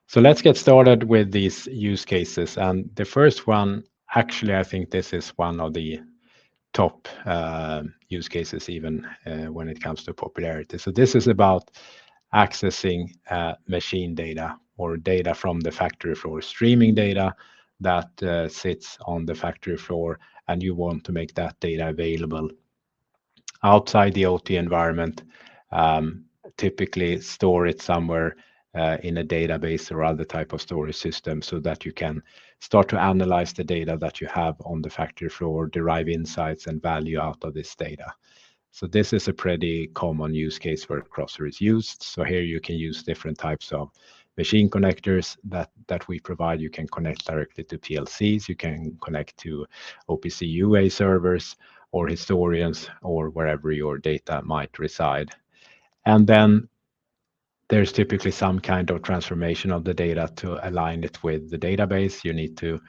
So let's get started with these use cases. And the first one, actually, I think this is one of the top use cases, even when it comes to popularity. So this is about accessing machine data or data from the factory floor, streaming data that sits on the factory floor, and you want to make that data available outside the OT environment, typically store it somewhere in a database or other type of storage system so that you can start to analyze the data that you have on the factory floor, derive insights and value out of this data. So this is a pretty common use case where Crosser is used. So here you can use different types of machine connectors that we provide. You can connect directly to PLCs, you can connect to OPC UA servers or historians or wherever your data might reside. And then there's typically some kind of transformation of the data to align it with the database. You need to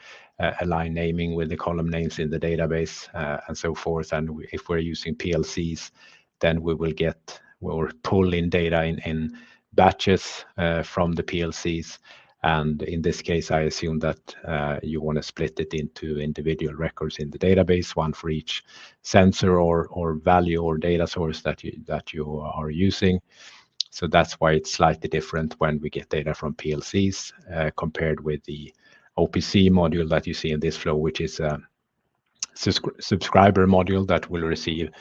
align naming with the column names in the database and so forth. And if we're using PLCs, then we will get or pull in data in batches from the PLCs. And in this case, I assume that you want to split it into individual records in the database, one for each sensor or value or data source that you are using. So that's why it's slightly different when we get data from PLCs compared with the OPC module that you see in this flow, which is a subscriber module that will receive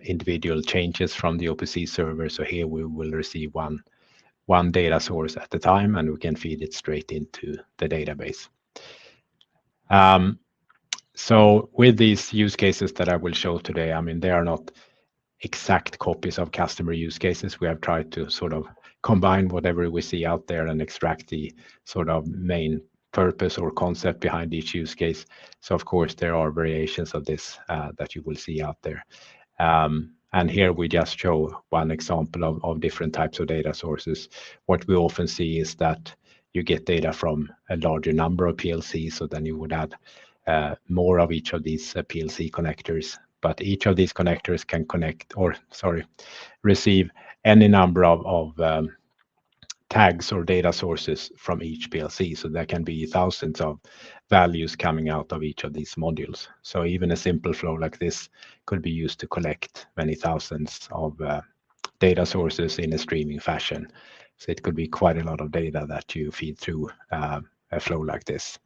individual changes from the OPC server. So here we will receive one data source at a time, and we can feed it straight into the database. So with these use cases that I will show today, I mean, they are not exact copies of customer use cases. We have tried to sort of combine whatever we see out there and extract the sort of main purpose or concept behind each use case. So of course there are variations of this that you will see out there. And here we just show one example of different types of data sources. What we often see is that you get data from a larger number of PLCs, so then you would add more of each of these PLC connectors. But each of these connectors can receive any number of tags or data sources from each PLC. So there can be thousands of values coming out of each of these modules. So even a simple flow like this could be used to collect many thousands of data sources in a streaming fashion. So it could be quite a lot of data that you feed through a flow like this.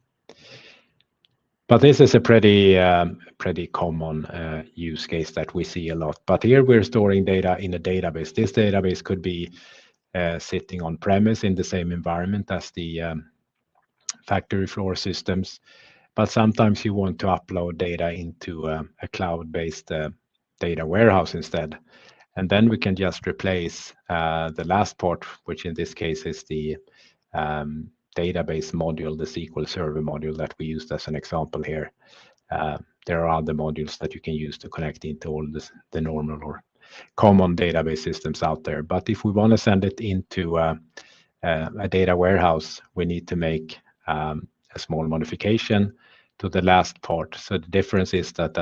But this is a pretty common use case that we see a lot. But here we're storing data in a database. This database could be sitting on premise in the same environment as the factory floor systems. But sometimes you want to upload data into a cloud-based data warehouse instead. And then we can just replace the last part, which in this case is the database module, the SQL Server module that we used as an example here. There are other modules that you can use to connect into all the normal or common database systems out there. But if we want to send it into a data warehouse, we need to make a small modification to the last part. So the difference is that